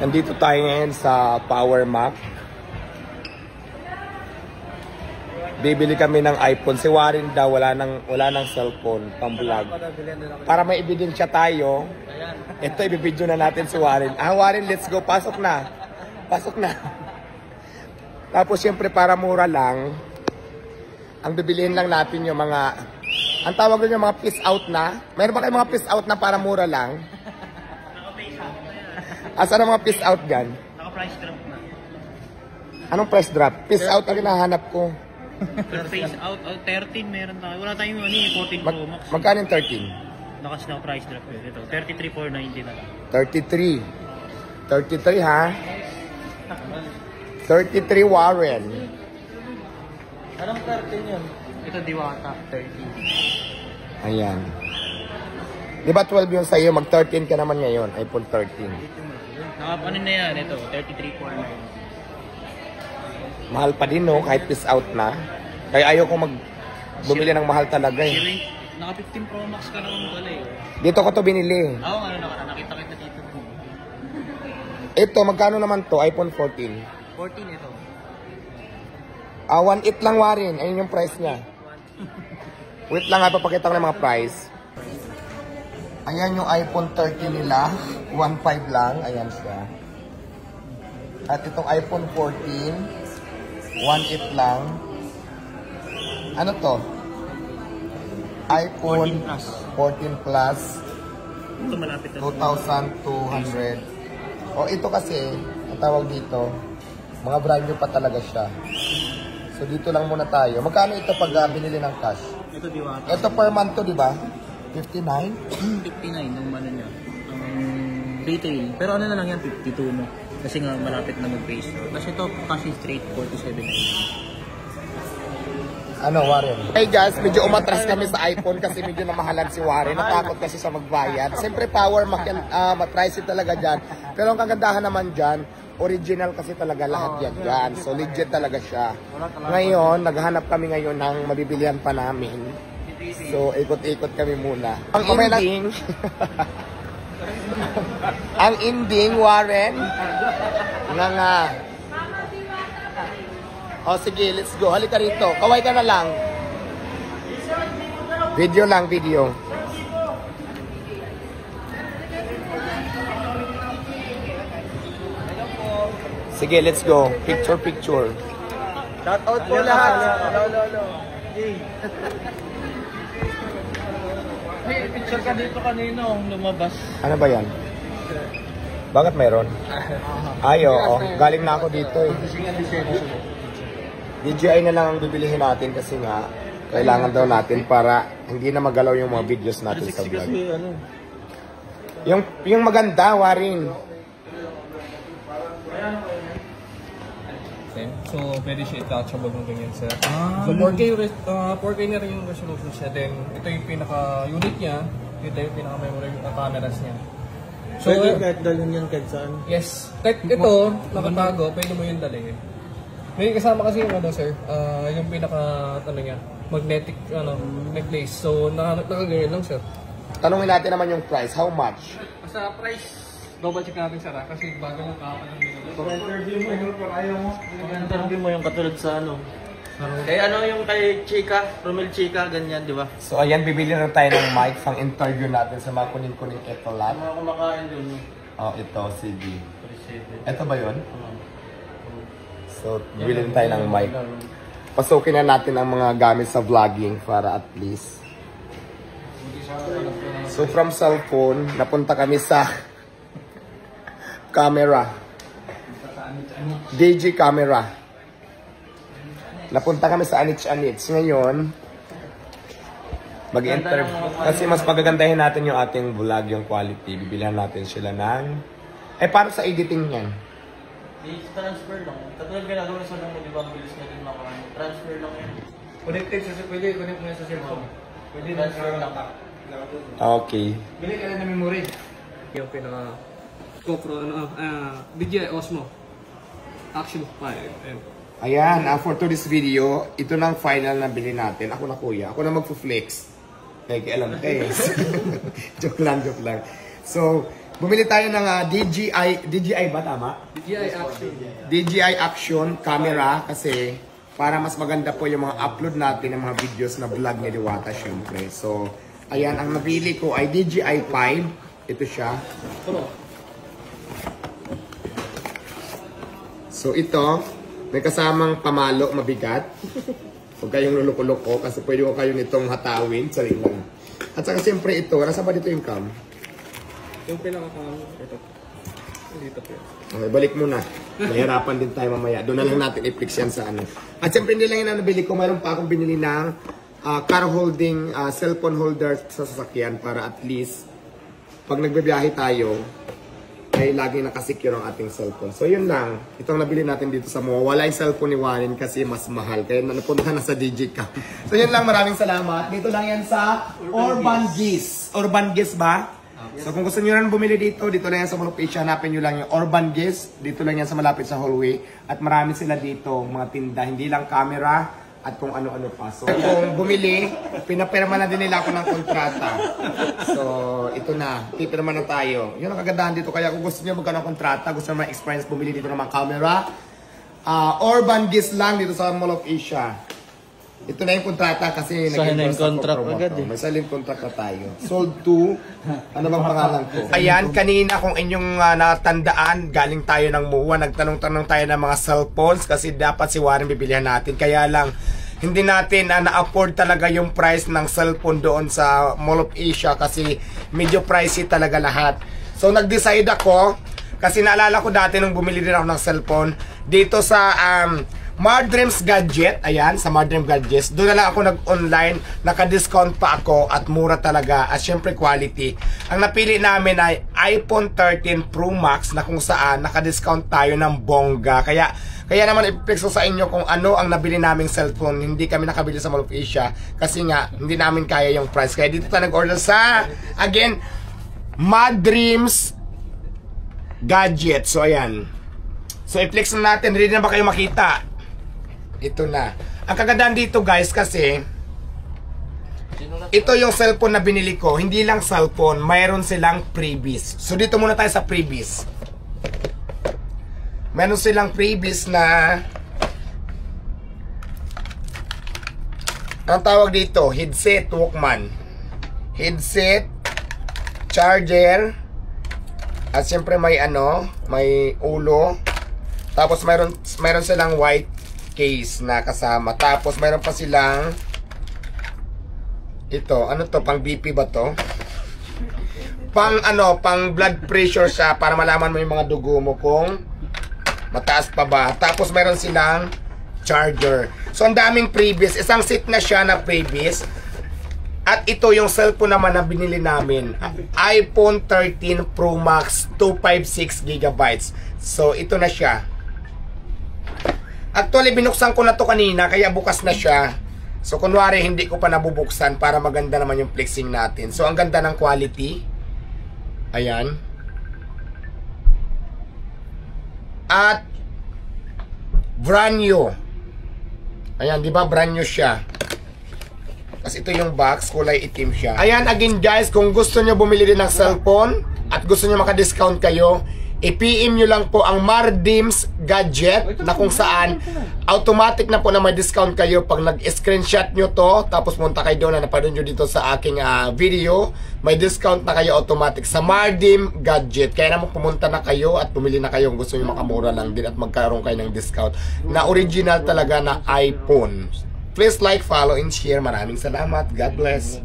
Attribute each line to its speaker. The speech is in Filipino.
Speaker 1: Nandito tayo ngayon sa Power Mac. Bibili kami ng iPhone. Si Warren daw wala nang cellphone pang-vlog. Para may ebidensya tayo, ito ibibidyo na natin si Warren. Warren, let's go. Pasok na. Pasok na. Tapos syempre para mura lang, ang bibilihin lang natin yung mga, ang tawag doon yung mga piece out na. Mayroon ba kayong mga piece out na para mura lang? Asan ang mga piece out dyan?
Speaker 2: Naka-price drop na.
Speaker 1: Anong price drop? Piece out ang hinahanap ko.
Speaker 2: Face out, 13 meron tayo. Wala tayong 14 Pro Max.
Speaker 1: Magkano yung 13?
Speaker 2: Nakas na price drop yun. Ito, 33,490 na lang.
Speaker 1: 33. 33 ha? 33 Warren.
Speaker 2: Anong 13 yun? Ito, Diwata, 13.
Speaker 1: Ayan. Di ba 12 yung sa'yo? Mag-13 ka naman ngayon. iPhone 13.
Speaker 2: Ano na yan? Ito, 33,490.
Speaker 1: Mahal pa din, no? Kahit piece out na. Kaya ayaw ko bumili ng mahal talaga eh.
Speaker 2: Naka 15 Pro Max ka naman pala eh.
Speaker 1: Dito ko to binili.
Speaker 2: Oo, nakita kita dito.
Speaker 1: Ito, magkano naman to? iPhone 14.
Speaker 2: 14 ito.
Speaker 1: 1.8 lang, Warren. Ayun yung price niya. Wait lang, papakita ko ng mga price. Ayan yung iPhone 13 nila. 1.5 lang. Ayan siya. At itong iPhone 14, 1.8 lang. Ano to? iPhone 14 Plus.
Speaker 2: Ito malapit na.
Speaker 1: 2,200. O ito kasi, ang tawag dito, mga brand new pa talaga siya. So dito lang muna tayo. Magkano ito pag binili ng cash?
Speaker 2: Ito Diwata.
Speaker 1: Ito per month to, di ba? 59?
Speaker 2: 59 nung ano niya. Retail. Pero ano na lang yan, 52 mo. Kasi nga malapit na mag-face. Kasi ito, cash straight, 47.
Speaker 1: Ano, Warren? Hey guys, medyo umatras kami sa iPhone kasi medyo namahalan si Warren. Natakot kasi sa magbayad. Siyempre, Power Mac yan, matrice talaga dyan. Pero ang kagandahan naman dyan, original kasi talaga lahat yan dyan. So, legit talaga siya. Ngayon, naghahanap kami ngayon ng mabibilihan pa namin. So, ikot-ikot kami muna. Ang ending, ang ending, Warren, nga. O sige, let's go. Halika rito. Kaway ka na lang. Video lang, video. Sige, let's go. Picture, picture.
Speaker 2: Shout out po lahat. Hello. Hey, picture ka dito kanino lumabas.
Speaker 1: Ano ba yan? Bakit mayroon? Ay, oo. Galing na ako dito eh. DJI na lang ang bibilihin natin kasi nga kailangan daw natin para hindi na magalaw yung mga videos natin sa vlog. Yung maganda, Warren.
Speaker 3: So, pwede siya i-touchable ng ganyan, sir. So, 4K na rin yung resolution siya. Then, ito yung pinaka-unit niya. Ito yung pinaka-memory cameras niya. So,
Speaker 2: Pwede kahit dalhin yan kahit saan?
Speaker 3: yes. Kahit ito, nakatago, pwede mo yung dalhin. May kasama kasi yung sir, yung niya, magnetic necklace. So, nakaganyan lang, sir.
Speaker 1: Tanungin natin naman yung price. How much?
Speaker 3: Basta price, double check natin, sir, kasi bago mo kakapalan nila.
Speaker 2: Interview mo yung katulad sa ano. Kay yung kay Chika, Romel Chika, ganyan, di ba?
Speaker 1: So, ayan, bibili na tayo ng mic pang interview natin sa mga kuning-kuning etolat.
Speaker 2: Mga kumakain dun.
Speaker 1: Oh, ito, sige. Ito ba yun? So, bibili na tayo ng mic. Pasukin na natin ang mga gamit sa vlogging para at least. So, from cellphone, napunta kami sa camera. DJI camera. Napunta kami sa Anich. Ngayon, mag-interview. Kasi mas pagagandahin natin yung ating vlog, yung quality. Bibilihan natin sila ng... paano sa editing yan?
Speaker 2: Transfer lang. Katulad ginagawa sa nung di ba bilis na din makarami. Transfer lang yan.
Speaker 3: Pwede connect mo yan sa cellphone. Pwede
Speaker 2: Transfer lang.
Speaker 1: Okay.
Speaker 3: Bili ka lang ng memory. Yung pinaka GoPro, DJI Osmo Action 5.
Speaker 1: Ayan, for today's video, ito na ang final na bili natin. Ako na kuya. Ako na magpo-flex. Kaya alam ka eh. Joke lang. So, Bumili tayo ng DJI ba tama?
Speaker 3: DJI Action.
Speaker 1: DJI Action camera kasi para mas maganda po yung mga upload natin ng mga videos na vlog ni Diwata syempre. So, ayan, ang nabili ko ay DJI 5. Ito siya. So, ito, may kasamang pamalo, mabigat. Huwag kayong luluko-luko kasi pwede ko kayo nitong hatawin. Sorry lang. At saka siyempre ito, nasa ba dito yung cam?
Speaker 3: Yung pinaka-cam, ito. Dito po.
Speaker 1: Okay, balik muna. Mahirapan din tayo mamaya. Doon na lang natin i-fix yan sa ano. At siyempre hindi lang yun ang nabili ko. Mayroon pa akong binili ng car holding, cellphone holder sa sasakyan para at least pag nagbibiyahe tayo, ay lagi nakasecure ang ating cellphone. So yun lang. Itong nabili natin dito sa MOA. Wala yung cellphone ni Warren kasi mas mahal. Kaya napunta na sa Digicam. So yun lang. Maraming salamat. Dito lang yan sa Urban Geese. Urban Geese ba? So kung gusto nyo rin bumili dito, dito lang yan sa Mall of Asia, hanapin nyo lang yung Urban Geese. Dito lang yan sa malapit sa hallway. At marami sila dito, mga tinda. Hindi lang camera at kung ano-ano pa. So kung bumili, pinapirma na din nila ako ng kontrata. So ito na, pipirma na tayo. Yun ang kagandahan dito. Kaya kung gusto nyo magkaroon ng kontrata, gusto nyo ma-experience bumili dito ng mga camera, Urban Geese lang dito sa Mall of Asia. Ito na yung kontrata kasi
Speaker 2: Silent contract agad eh.
Speaker 1: May silent contract na tayo. Sold to, ano bang pangalan ko? Ayan, kanina kung inyong natandaan, galing tayo ng MOA, nagtanong-tanong tayo ng mga cellphones kasi dapat si Warren bibilihan natin. Kaya lang, hindi natin na-afford talaga yung price ng cellphone doon sa Mall of Asia kasi medyo pricey talaga lahat. So nag-decide ako, kasi naalala ko dati nung bumili din ako ng cellphone, dito sa Mardreams Gadget, ayan, sa Mardreams Gadgets, doon na lang ako nag-online, naka-discount pa ako at mura talaga at syempre quality. Ang napili namin ay iPhone 13 Pro Max na kung saan naka-discount tayo ng bongga. Kaya naman i-flex ko sa inyo kung ano ang nabili naming cellphone. Hindi kami nakabili sa Mall of Asia kasi nga hindi namin kaya yung price. Kaya dito tayo nag-order sa, again, Mardreams Gadget. So ayan. So i-flex na natin, ready na ba kayo makita? Ito na. Ang kagandahan dito guys kasi ito yung cellphone na binili ko. Hindi lang cellphone, mayroon silang freebies. So dito muna tayo sa freebies. Mayroon silang freebies na ang tawag dito, headset, Walkman. Headset, charger, at siyempre may may ulo. Tapos mayroon silang white case na kasama. Tapos mayroon pa silang ito, ano to, pang BP ba to? Pang blood pressure siya para malaman mo yung mga dugo mo kung mataas pa ba. Tapos mayroon silang charger. So ang daming freebies. Isang set na siya na freebies. At ito yung cellphone naman na binili namin. iPhone 13 Pro Max 256GB. So ito na siya. Actually, binuksan ko na to kanina, kaya bukas na siya. So, kunwari, hindi ko pa nabubuksan para maganda naman yung flexing natin. So, ang ganda ng quality. Ayan. At, brand new. Ayan, di ba? Brand new siya. Kasi ito yung box, kulay itim siya. Ayan, again guys, kung gusto nyo bumili din ng cellphone at gusto nyo maka-discount kayo, i-PM nyo lang po ang Mardreams Gadget na kung saan automatic na po na may discount kayo pag nag-screenshot nyo to. Tapos punta kayo doon na napanood nyo dito sa aking video. May discount na kayo automatic sa Mardreams Gadget. Kaya naman pumunta na kayo at pumili na kayo kung gusto nyo makamura lang din at magkaroon kayo ng discount na original talaga na iPhone. Please like, follow, and share. Maraming salamat. God bless.